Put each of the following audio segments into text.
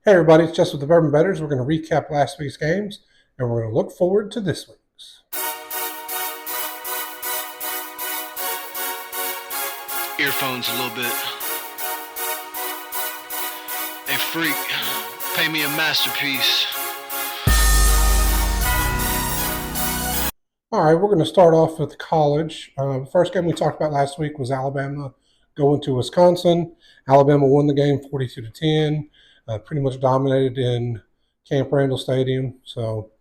Hey everybody, it's Jess with the Bourbon Betters. We're going to recap last week's games, and we're going to look forward to this week's. Earphones a little bit. Hey freak, pay me a masterpiece. All right, we're going to start off with college. The first game we talked about last week was Alabama going to Wisconsin. Alabama won the game 42-10, pretty much dominated in Camp Randall Stadium. So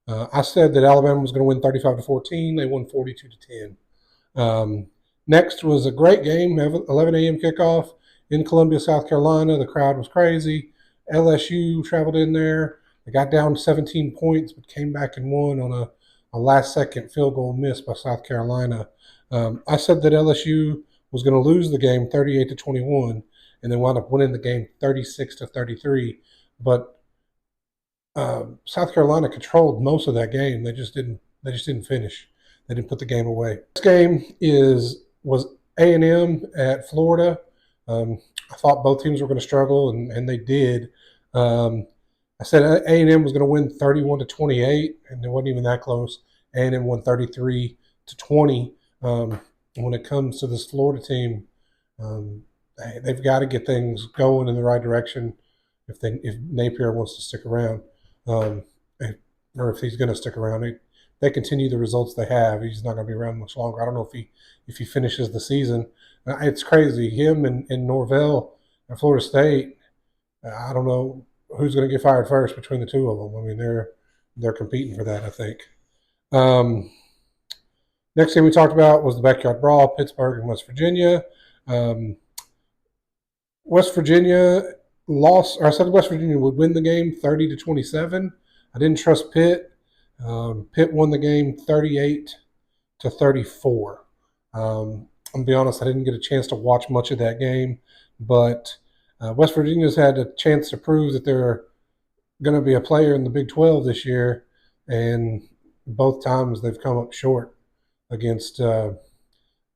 I said that Alabama was going to win 35-14. They won 42-10. Next was a great game, 11 a.m. kickoff in Columbia, South Carolina. The crowd was crazy. LSU traveled in there. They got down 17 points, but came back and won on a last-second field goal miss by South Carolina. I said that LSU was going to lose the game 38-21, and they wound up winning the game 36-33. But South Carolina controlled most of that game. They just didn't. They just didn't finish. They didn't put the game away. This game was A&M at Florida. I thought both teams were going to struggle, and they did. I said A&M was going to win 31-28, and it wasn't even that close. A&M won 33-20. When it comes to this Florida team, they've got to get things going in the right direction if Napier wants to stick around, or if he's going to stick around. They continue the results they have. He's not going to be around much longer. I don't know if he finishes the season. It's crazy. Him and Norvell at Florida State. I don't know who's going to get fired first between the two of them. I mean, they're competing for that, I think. Next thing we talked about was the backyard brawl, Pittsburgh and West Virginia. West Virginia lost, or I said West Virginia would win the game 30-27. I didn't trust Pitt. Pitt won the game 38-34. I'm gonna be honest, I didn't get a chance to watch much of that game, but West Virginia's had a chance to prove that they're going to be a player in the Big 12 this year, and both times they've come up short against. I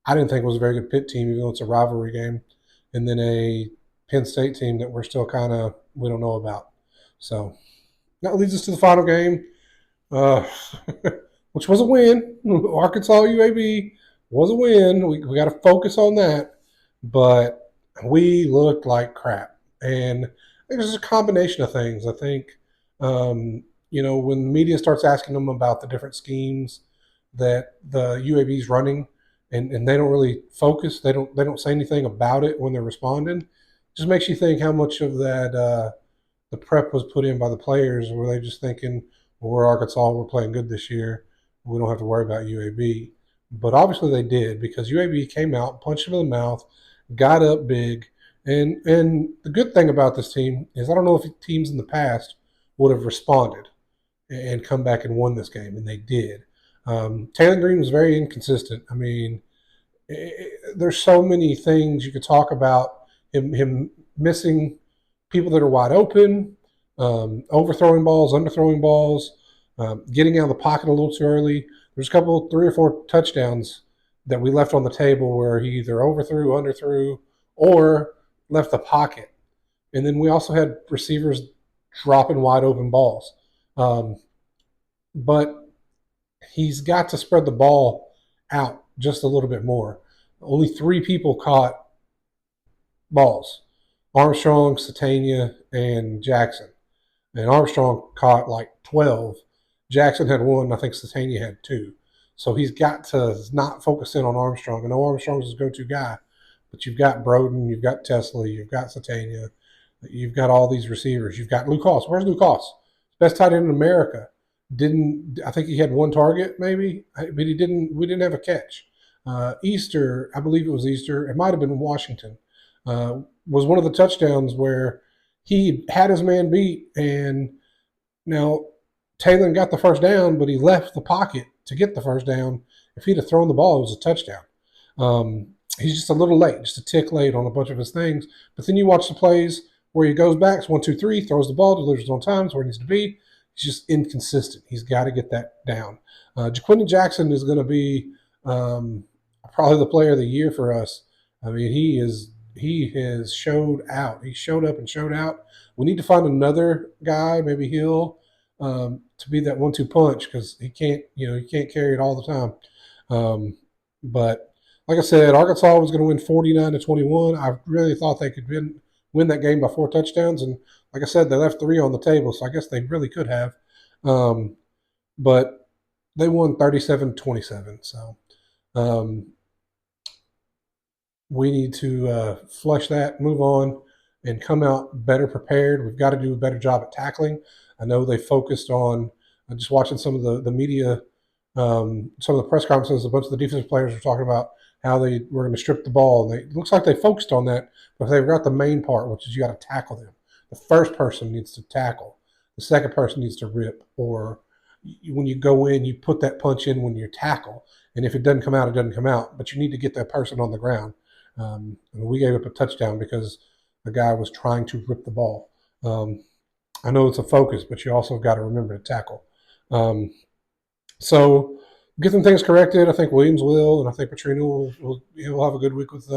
didn't think it was a very good Pitt team, even though it's a rivalry game, and then a Penn State team that we're still we don't know about. So that leads us to the final game, which was a win. Arkansas UAB was a win. We got to focus on that, but we looked like crap. And I think there's a combination of things. I think, when the media starts asking them about the different schemes that the UAB's running, and they don't really focus, they don't say anything about it when they're responding, it just makes you think how much of that the prep was put in by the players. Were they just thinking, well, we're Arkansas, we're playing good this year, we don't have to worry about UAB. But obviously they did, because UAB came out, punched him in the mouth, got up big. And the good thing about this team is, I don't know if teams in the past would have responded and come back and won this game, and they did. Taylor Green was very inconsistent. I mean, there's so many things you could talk about. Him missing people that are wide open, overthrowing balls, underthrowing balls, getting out of the pocket a little too early. There's a couple, 3 or 4 touchdowns that we left on the table where he either overthrew, underthrew, or left the pocket. And then we also had receivers dropping wide open balls. But he's got to spread the ball out just a little bit more. Only 3 people caught balls: Armstrong, Satania, and Jackson. And Armstrong caught like 12. Jackson had 1. I think Satania had 2. So he's got to not focus in on Armstrong. I know Armstrong's his go-to guy, but you've got Broden, you've got Tesley, you've got Satania, you've got all these receivers. You've got Lucas. Where's Lucas? Best tight end in America. I think he had 1 target maybe, but we didn't have a catch. Easter, I believe it was Easter. It might have been Washington. Was one of the touchdowns where he had his man beat, and now Taylor got the first down, but he left the pocket to get the first down. If he'd have thrown the ball, it was a touchdown. He's just a little late, just a tick late on a bunch of his things. But then you watch the plays where he goes back, it's 1, 2, 3, throws the ball, delivers it on time, where it needs to be. He's just inconsistent. He's got to get that down. Jaquindon Jackson is going to be probably the player of the year for us. I mean, he has showed out. He showed up and showed out. We need to find another guy, maybe Hill, to be that 1-2 punch because he can't carry it all the time. But like I said, Arkansas was going to win 49-21. I really thought they could win that game by 4 touchdowns, and like I said, they left 3 on the table, so I guess they really could have. Um, but they won 37-27. So um, we need to flush that, move on, and come out better prepared. We've got to do a better job at tackling. I know they focused on just watching some of the media, some of the press conferences. A bunch of the defensive players were talking about how they were going to strip the ball, and it looks like they focused on that, but they forgot the main part, which is you got to tackle them. The first person needs to tackle. The second person needs to rip, or when you go in, you put that punch in when you tackle. And if it doesn't come out, it doesn't come out. But you need to get that person on the ground. We gave up a touchdown because the guy was trying to rip the ball. I know it's a focus, but you also got to remember to tackle. So get some things corrected. I think Williams will, and I think Petrino will have a good week with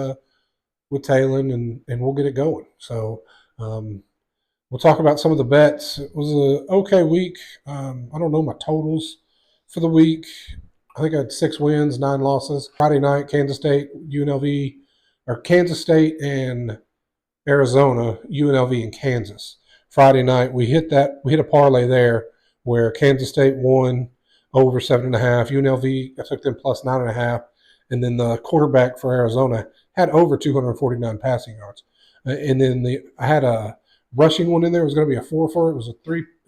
Talon, and we'll get it going. So we'll talk about some of the bets. It was an okay week. I don't know my totals for the week. I think I had 6 wins, 9 losses. Friday night, Kansas State, UNLV, or Kansas State and Arizona, UNLV and Kansas. Friday night, we hit a parlay there where Kansas State won over 7.5. UNLV, I took them plus 9.5, and then the quarterback for Arizona had over 249 passing yards. And then I had a rushing one in there. It was going to be a 4 for it. It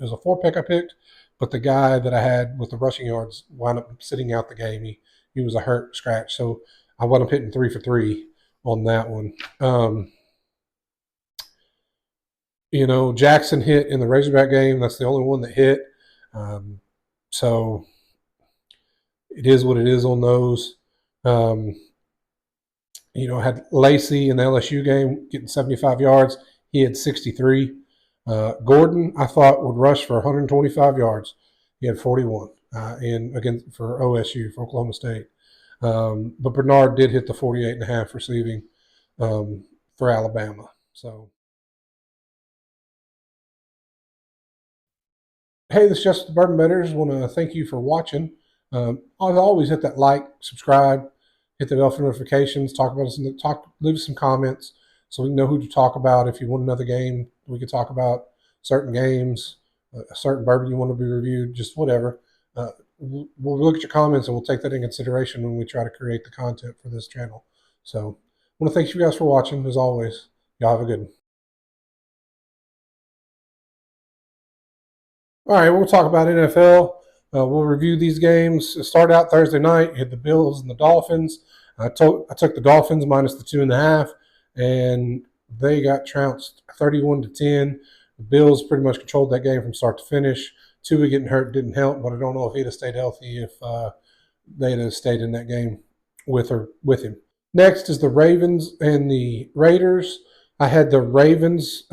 was a 4 pick I picked, but the guy that I had with the rushing yards wound up sitting out the game. He was a hurt scratch, so I wound up hitting 3 for 3 on that one. Jackson hit in the Razorback game. That's the only one that hit. So it is what it is on those. I had Lacey in the LSU game getting 75 yards. He had 63. Gordon, I thought, would rush for 125 yards. He had 41 for OSU, for Oklahoma State. But Bernard did hit the 48.5 receiving for Alabama. So, hey, this is Justin the Bourbon Betters. Want to thank you for watching. As always, hit that like, subscribe, hit the bell for notifications. Talk about us leave us some comments so we can know who to talk about. If you want another game, we could talk about certain games, a certain bourbon you want to be reviewed, just whatever. We'll look at your comments and we'll take that in consideration when we try to create the content for this channel. So I want to thank you guys for watching. As always, y'all have a good one. All right, we'll talk about NFL. We'll review these games. It started out Thursday night. You had the Bills and the Dolphins. I took the Dolphins minus the 2.5, and they got trounced 31-10. The Bills pretty much controlled that game from start to finish. Tua getting hurt didn't help, but I don't know if he'd have stayed healthy if they'd have stayed in that game with him. Next is the Ravens and the Raiders. I had the Ravens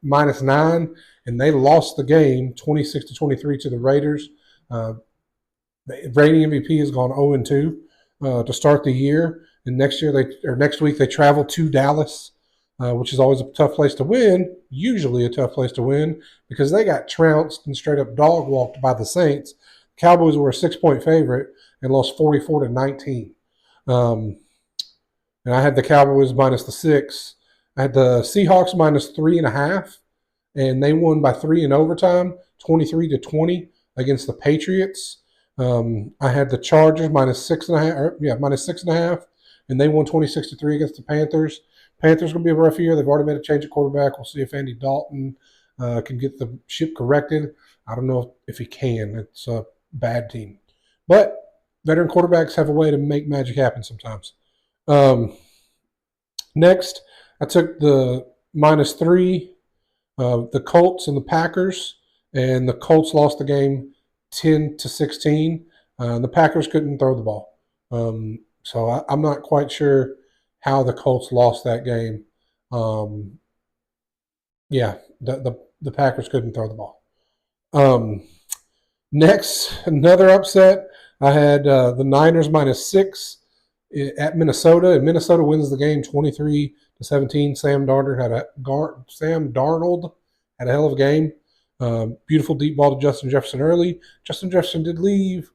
minus 9, and they lost the game 26-23 to the Raiders. The reigning MVP has gone 0-2 to start the year, and next week they travel to Dallas, which is always a tough place to win. Usually a tough place to win because they got trounced and straight up dog walked by the Saints. Cowboys were a 6-point favorite and lost 44-19. And I had the Cowboys minus the 6. I had the Seahawks minus 3.5, and they won by 3 in overtime, 23-20 against the Patriots. I had the Chargers minus 6.5, and they won 26-3 against the Panthers. Panthers going to be a rough year. They've already made a change at quarterback. We'll see if Andy Dalton can get the ship corrected. I don't know if he can. It's a bad team, but veteran quarterbacks have a way to make magic happen sometimes. Next, I took the minus 3, the Colts and the Packers, and the Colts lost the game 10-16. The Packers couldn't throw the ball. So I'm not quite sure how the Colts lost that game. The Packers couldn't throw the ball. Next, another upset. I had the Niners minus 6 at Minnesota, and Minnesota wins the game 23-17. Sam Darnold had a hell of a game. Beautiful deep ball to Justin Jefferson early. Justin Jefferson did leave.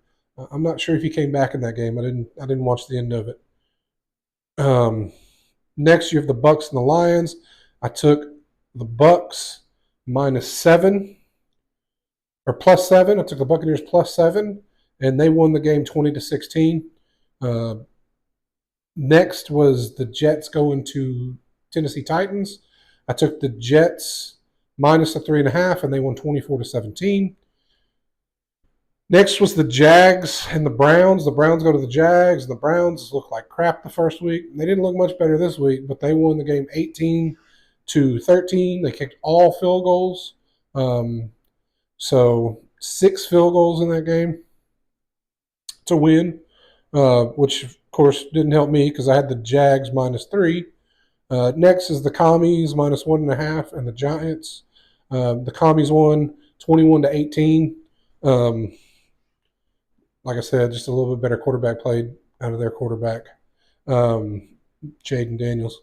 I'm not sure if he came back in that game. I didn't watch the end of it. Next, you have the Bucks and the Lions. I took the Bucks -7 or +7. I took the Buccaneers +7, and they won the game 20-16. Uh, Next was the Jets going to Tennessee Titans. I took the Jets minus the 3.5, and they won 24-17. Next was the Jags and the Browns. The Browns go to the Jags. The Browns looked like crap the first week. They didn't look much better this week, but they won the game 18-13. They kicked all field goals. So 6 field goals in that game to win, which of course didn't help me because I had the Jags -3. Next is the Commies -1.5 and the Giants. The Commies won 21-18. Like I said, just a little bit better quarterback played out of their quarterback, Jaden Daniels.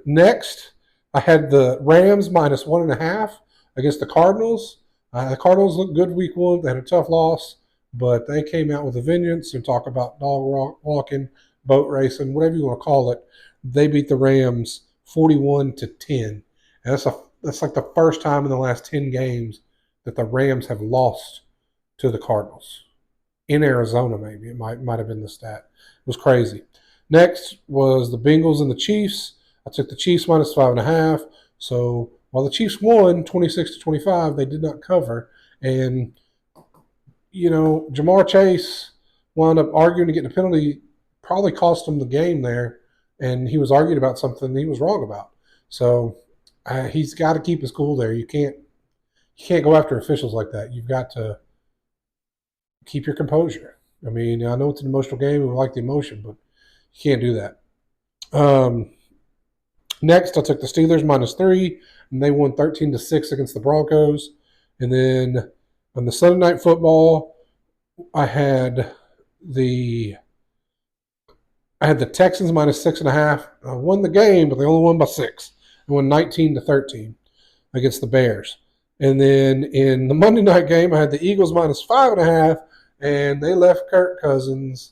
Next, I had the Rams -1.5 against the Cardinals. The Cardinals looked good week 1. They had a tough loss, but they came out with a vengeance and talk about dog walking, boat racing, whatever you want to call it. They beat the Rams 41-10. And that's like the first time in the last 10 games that the Rams have lost to the Cardinals. In Arizona, maybe. It might have been the stat. It was crazy. Next was the Bengals and the Chiefs. I took the Chiefs -5.5. So while the Chiefs won 26-25, they did not cover. And, Jamar Chase wound up arguing to get a penalty, probably cost him the game there. And he was arguing about something he was wrong about. So he's got to keep his cool there. You can't go after officials like that. You've got to keep your composure. I mean, I know it's an emotional game and we like the emotion, but you can't do that. Next, I took the Steelers -3, and they won 13-6 against the Broncos. And then on the Sunday Night Football, I had the Texans -6.5. I won the game, but they only won by 6. They won 19-13 against the Bears. And then in the Monday night game, I had the Eagles -5.5, and they left Kirk Cousins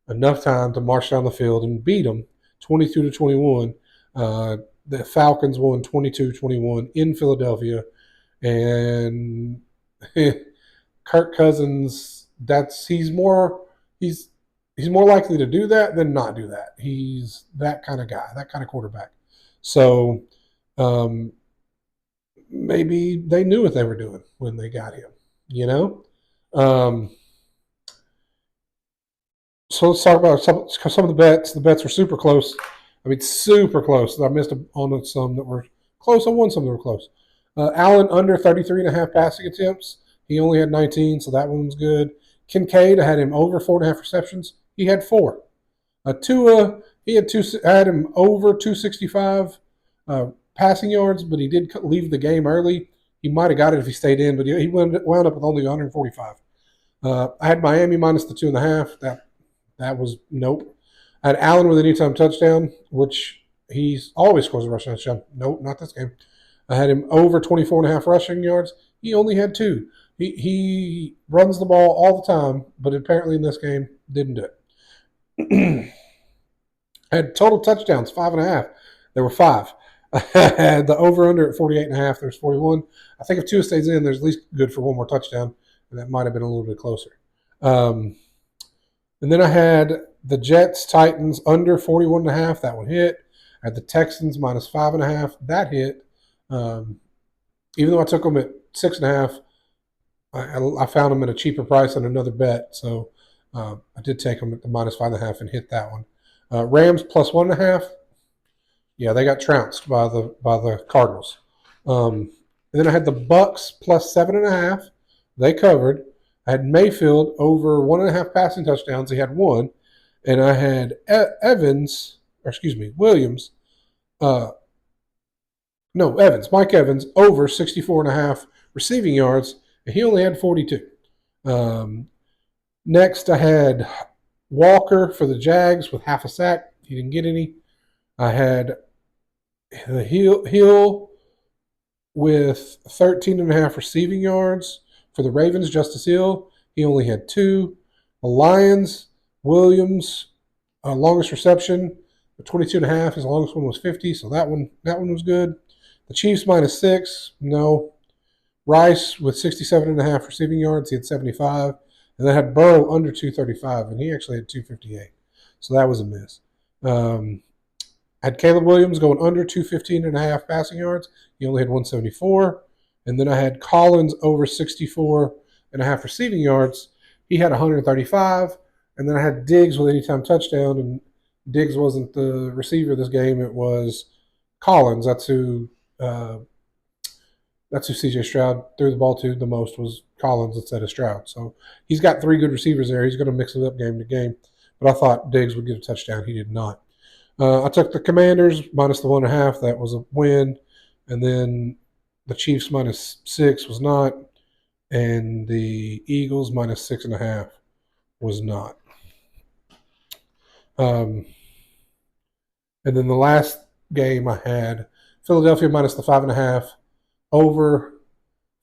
enough time to march down the field and beat them 22-21. The Falcons won 22-21 in Philadelphia, and Kirk Cousins, he's more likely to do that than not do that. He's that kind of guy, that kind of quarterback. So maybe they knew what they were doing when they got him, So let's talk about some of the bets. The bets were super close. I mean, super close. I missed on some that were close. I won some that were close. Allen under 33.5 passing attempts. He only had 19, so that one was good. Kincaid, I had him over 4.5 receptions. He had 4. Tua, he had 2. I had him over 265 passing yards, but he did leave the game early. He might have got it if he stayed in, but he wound up with only 145. I had Miami minus the 2.5. That was nope. I had Allen with an anytime touchdown, which he's always scores a rushing touchdown. Nope, not this game. I had him over 24.5 rushing yards. He only had 2. He runs the ball all the time, but apparently in this game didn't do it. I had total touchdowns, 5.5. There were 5. I had the over-under at 48.5. There's 41. I think if Tua stays in, there's at least good for one more touchdown, and that might have been a little bit closer. And then I had the Jets, Titans under 41.5. That one hit. I had the Texans -5.5. That hit. Even though I took them at 6.5, I found them at a cheaper price on another bet. So I did take them at the -5.5 and hit that one. Rams +1.5. Yeah, they got trounced by the Cardinals. And then I had the Bucks +7.5. They covered. I had Mayfield over 1.5 passing touchdowns. He had 1. And I had Williams. Mike Evans over 64.5 receiving yards. And he only had 42. Next, I had Walker for the Jags with half a sack. He didn't get any. I had the Hill with 13.5 receiving yards. For the Ravens, Justice Hill, he only had two. The Lions, Williams, longest reception, 22.5. His longest one was 50, so that one was good. The Chiefs -6, no. Rice with 67.5 receiving yards, he had 75. And then had Burrow under 235, and he actually had 258. So that was a miss. Had Caleb Williams going under 215.5 passing yards. He only had 174. And then I had Collins over 64.5 receiving yards. He had 135. And then I had Diggs with anytime touchdown, and Diggs wasn't the receiver this game. It was Collins. That's who C.J. Stroud threw the ball to the most, was Collins instead of Stroud. So he's got three good receivers there. He's going to mix it up game to game. But I thought Diggs would get a touchdown. He did not. I took the Commanders minus the 1.5. That was a win. And then the Chiefs -6 was not. And the Eagles -6.5 was not. And then the last game I had Philadelphia minus the 5.5, over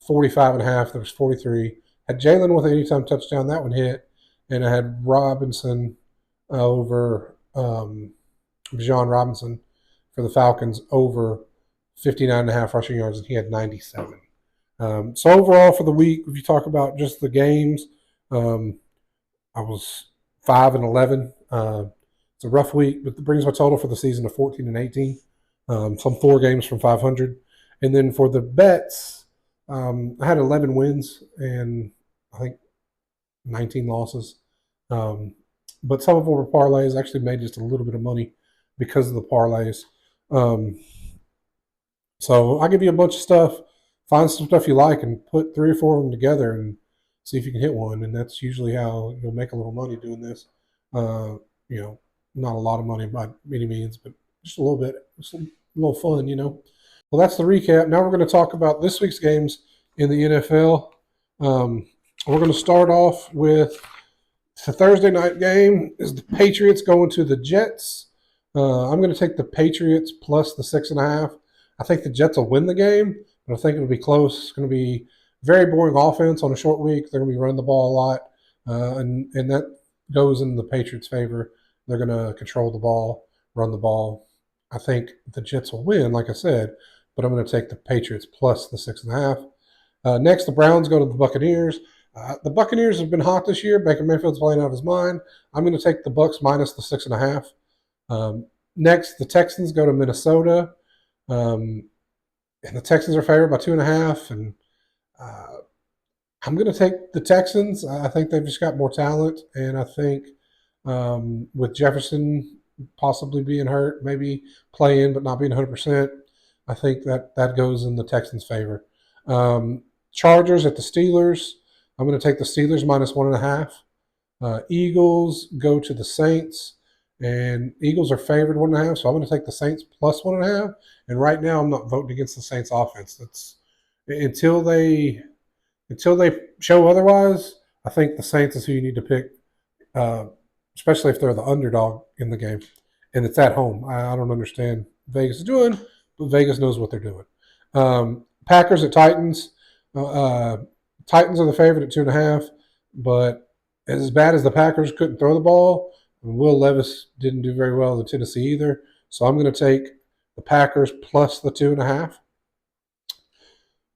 45.5. There was 43. Had Jalen with an anytime touchdown. That one hit. And I had Robinson over Bijan Robinson for the Falcons over 59.5 rushing yards, and he had 97. So overall for the week, if you talk about just the games, I was 5-11. It's a rough week, but it brings my total for the season to 14-18. Some 4 games from 500. And then for the bets, I had 11 wins and I think 19 losses. But some of them were parlays. I actually made just a little bit of money because of the parlays. So I'll give you a bunch of stuff. Find some stuff you like and put 3 or 4 of them together and see if you can hit one. And that's usually how you'll make a little money doing this. Not a lot of money by any means, but just a little bit. Just a little fun. Well, that's the recap. Now we're going to talk about this week's games in the NFL. We're going to start off with the Thursday night game is the Patriots going to the Jets. I'm going to take the Patriots plus the 6.5. I think the Jets will win the game, but I think it'll be close. It's going to be very boring offense on a short week. They're going to be running the ball a lot, and that goes in the Patriots' favor. They're going to control the ball, run the ball. I think the Jets will win, like I said, but I'm going to take the Patriots plus the 6.5. Next, the Browns go to the Buccaneers. The Buccaneers have been hot this year. Baker Mayfield's playing out of his mind. I'm going to take the Bucs minus the 6.5. Next, the Texans go to Minnesota, and the Texans are favored by 2.5. And I'm going to take the Texans. I think they've just got more talent, and I think with Jefferson possibly being hurt, maybe playing but not being 100%, I think that goes in the Texans' favor. Chargers at the Steelers. I'm going to take the Steelers minus 1.5. Eagles go to the Saints, and Eagles are favored 1.5, so I'm going to take the Saints plus 1.5. And right now, I'm not voting against the Saints offense. That's until they show otherwise. I think the Saints is who you need to pick, especially if they're the underdog in the game, and it's at home. I don't understand what Vegas is doing, but Vegas knows what they're doing. Packers at Titans. Titans are the favorite at 2.5, but as bad as the Packers couldn't throw the ball, Will Levis didn't do very well in Tennessee either. So I'm going to take the Packers plus the 2.5.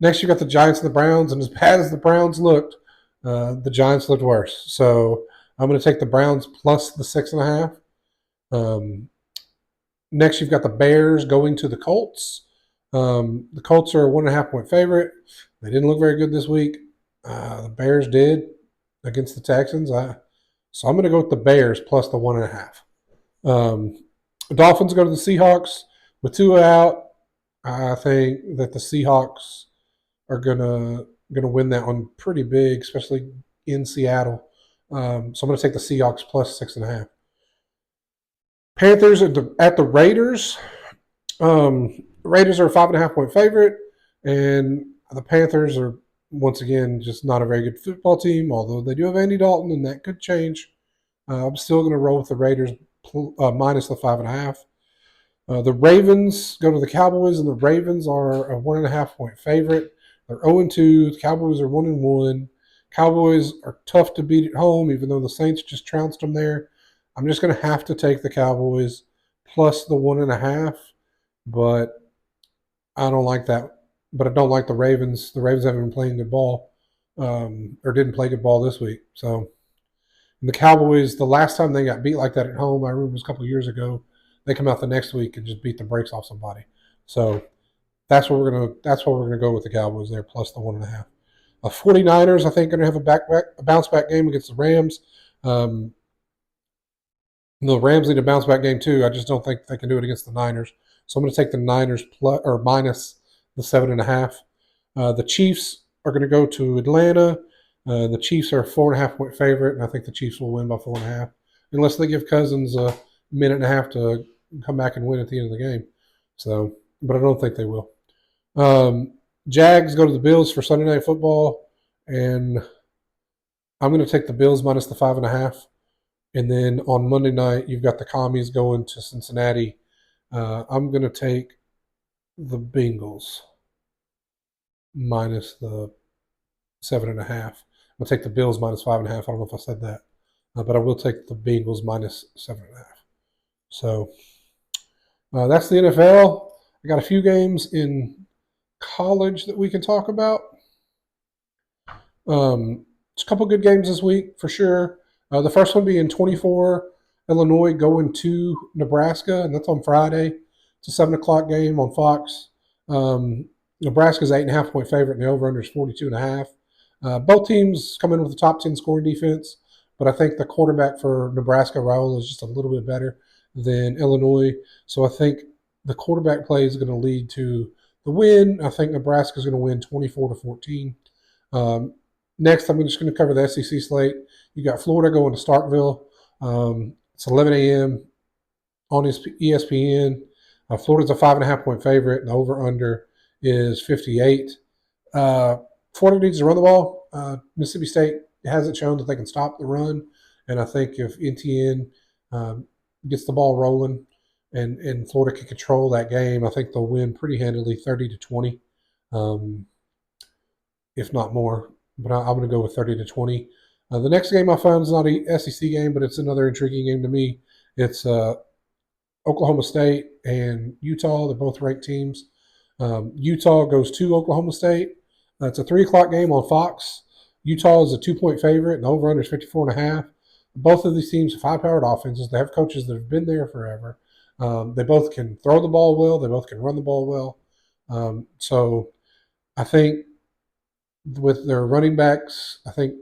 Next, you got the Giants and the Browns, and as bad as the Browns looked, the Giants looked worse. So I'm going to take the Browns plus the 6.5. Next, you've got the Bears going to the Colts. The Colts are a 1.5 point favorite. They didn't look very good this week. The Bears did against the Texans. So I'm going to go with the Bears plus the 1.5. Dolphins go to the Seahawks with Tua out. I think that the Seahawks are gonna win that one pretty big, especially in Seattle. So I'm going to take the Seahawks plus 6.5. Panthers at the Raiders. Raiders are a 5.5 point favorite, and the Panthers are once again just not a very good football team. Although they do have Andy Dalton, and that could change. I'm still going to roll with the Raiders minus the 5.5. The Ravens go to the Cowboys, and the Ravens are a 1.5 point favorite. They're 0-2. The Cowboys are 1-1. Cowboys are tough to beat at home, even though the Saints just trounced them there. I'm just going to have to take the Cowboys plus the 1.5, but I don't like that. But I don't like the Ravens. The Ravens haven't been playing good ball, or didn't play good ball this week. So and the Cowboys, the last time they got beat like that at home, I remember it was a couple of years ago. They come out the next week and just beat the brakes off somebody. So that's what we're gonna go with the Cowboys there plus the 1.5. 49ers, I think, going to have a bounce back game against the Rams. Um, the Rams need a bounce back game too. I just don't think they can do it against the Niners. So I'm going to take the Niners plus or minus the 7.5. The Chiefs are going to go to Atlanta. The Chiefs are a 4.5 point favorite, and I think the Chiefs will win by 4.5, unless they give Cousins a minute and a half to come back and win at the end of the game. So, but I don't think they will. Um, Jags go to the Bills for Sunday Night Football, and I'm going to take the Bills minus the 5.5. And then on Monday night, you've got the Commies going to Cincinnati. I'm going to take the Bengals minus the 7.5. I'll take the Bills minus 5.5. I don't know if I said that, but I will take the Bengals minus 7.5. So that's the NFL. I got a few games in college that we can talk about. It's a couple good games this week for sure. The first one being 24 Illinois going to Nebraska, and that's on Friday. It's a 7 o'clock game on Fox. Nebraska's 8.5 point favorite, and the over/under is 42.5. Both teams come in with a top 10 scoring defense, but I think the quarterback for Nebraska, Raul, is just a little bit better than Illinois. So I think the quarterback play is going to lead to the win. I think Nebraska is going to win 24-14. Next, I'm just going to cover the SEC slate. You got Florida going to Starkville. It's 11 a.m. on ESPN. Florida's a 5.5 point favorite, and the over/under is 58. Florida needs to run the ball. Mississippi State hasn't shown that they can stop the run, and I think if NTN gets the ball rolling and Florida can control that game, I think they'll win pretty handily, 30-20, if not more. But I'm going to go with 30-20. The next game I found is not a SEC game, but it's another intriguing game to me. It's Oklahoma State and Utah. They're both ranked teams. Utah goes to Oklahoma State. It's a 3 o'clock game on Fox. Utah is a 2 point favorite, and the over/under is 54.5. Both of these teams have high-powered offenses. They have coaches that have been there forever. They both can throw the ball well. They both can run the ball well. So I think with their running backs, I think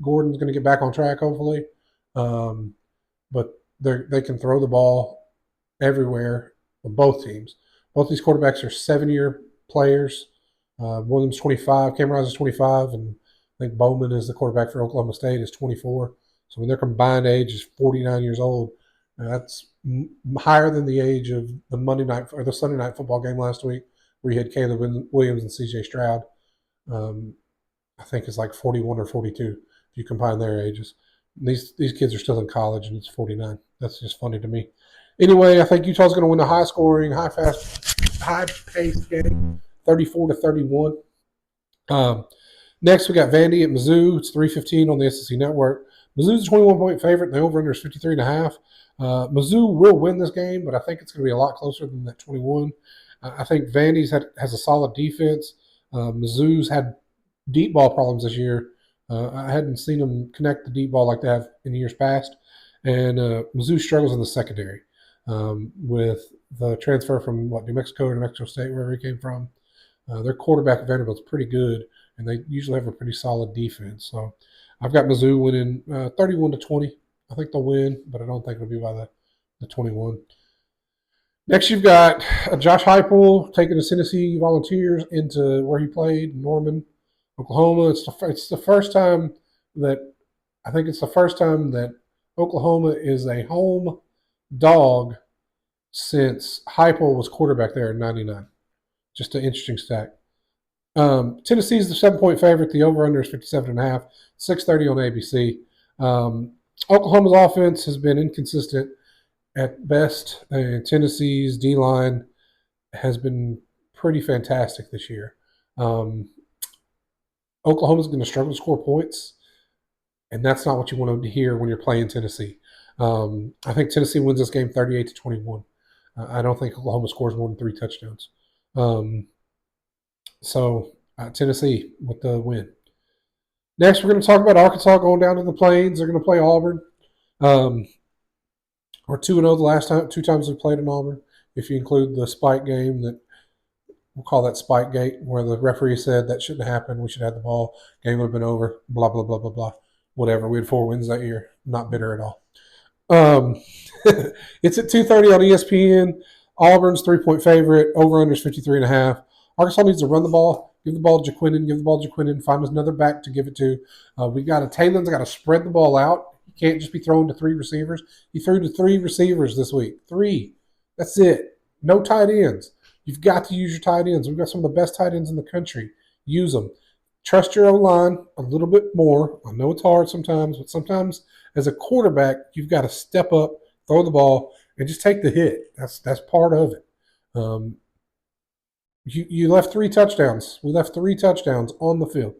Gordon's going to get back on track, hopefully. But they can throw the ball everywhere on both teams. Both these quarterbacks are 7-year players. One of them's 25. Cam Rising is 25, and I think Bowman is the quarterback for Oklahoma State is 24. So when their combined age is 49 years old, that's higher than the age of the Monday night or the Sunday night football game last week, where you had Caleb Williams and C.J. Stroud. I think it's like 41 or 42 if you combine their ages. These kids are still in college, and it's 49. That's just funny to me. Anyway, I think Utah's going to win a high-scoring, high-paced game, 34-31. Next, we got Vandy at Mizzou. It's 3:15 on the SEC Network. Mizzou's a 21-point favorite, and the over/under is 53.5. Mizzou will win this game, but I think it's going to be a lot closer than that 21. I think Vandy's has a solid defense. Mizzou's had deep ball problems this year. I hadn't seen them connect the deep ball like they have in years past. And Mizzou struggles in the secondary with the transfer from New Mexico or New Mexico State, wherever he came from. Their quarterback at Vanderbilt's pretty good, and they usually have a pretty solid defense. So I've got Mizzou winning 31-20. I think they'll win, but I don't think it'll be by the 21. Next, you've got Josh Heupel taking the Tennessee Volunteers into where he played, Norman, Oklahoma. It's the first time that I think it's the first time that Oklahoma is a home dog since Heupel was quarterback there in '99. Just an interesting stat. Tennessee's the 7 point favorite. The over/under is 57.5. 6:30 on ABC. Oklahoma's offense has been inconsistent. at best. Tennessee's D line has been pretty fantastic this year. Um, Oklahoma's going to struggle to score points, and that's not what you want to hear when you're playing Tennessee. I think Tennessee wins this game 38-21. I don't think Oklahoma scores more than 3 touchdowns. Um, Tennessee with the win. Next, we're going to talk about Arkansas going down to the Plains. They're going to play Auburn. We're 2-0 the last 2 times we played in Auburn, if you include the spike game that we'll call that Spike Gate, where the referee said that shouldn't happen. We should have the ball. Game would have been over. Blah, blah, blah, blah, blah. Whatever. We had 4 wins that year. Not bitter at all. It's at 2:30 on ESPN. Auburn's 3-point favorite. Over-under is 53.5. Arkansas needs to run the ball. Give the ball to Jaquindon. Give the ball to Jaquindon. Find us another back to give it to. We got Taylor's got to spread the ball out. He can't just be throwing to 3 receivers. He threw to 3 receivers this week. 3. That's it. No tight ends. You've got to use your tight ends. We've got some of the best tight ends in the country. Use them. Trust your O-line a little bit more. I know it's hard sometimes, but sometimes as a quarterback, you've got to step up, throw the ball, and just take the hit. That's part of it. You left 3 touchdowns. We left 3 touchdowns on the field.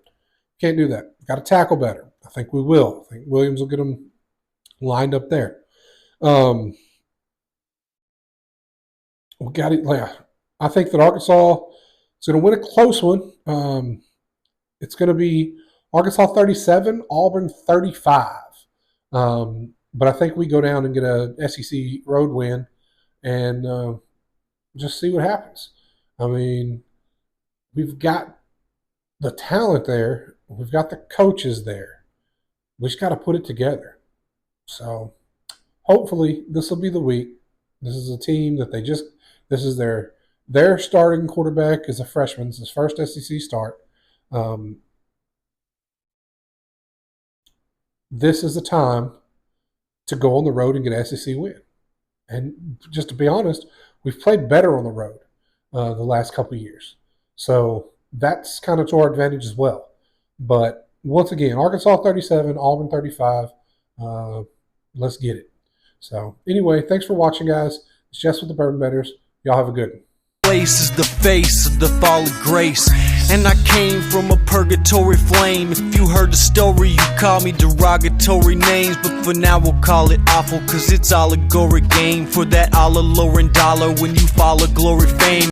Can't do that. Got to tackle better. I think we will. I think Williams will get them lined up there. We got it. Yeah. I think that Arkansas is going to win a close one. It's going to be Arkansas 37, Auburn 35. But I think we go down and get a SEC road win and just see what happens. I mean, we've got the talent there. We've got the coaches there. We just got to put it together. So hopefully this will be the week. This is a team that this is their starting quarterback is a freshman. It's his first SEC start. This is the time to go on the road and get an SEC win. And just to be honest, we've played better on the road the last couple of years. So that's kind of to our advantage as well. But once again, Arkansas 37, Auburn 35. Let's get it. So anyway, thanks for watching, guys. It's Jess with the Bourbon Betters. Y'all have a good one. Place is the face of the fall of grace, and I came from a purgatory flame. If you heard the story, you call me derogatory names, but for now we'll call it awful, cause it's allegory game for that all alluring dollar when you follow glory fame.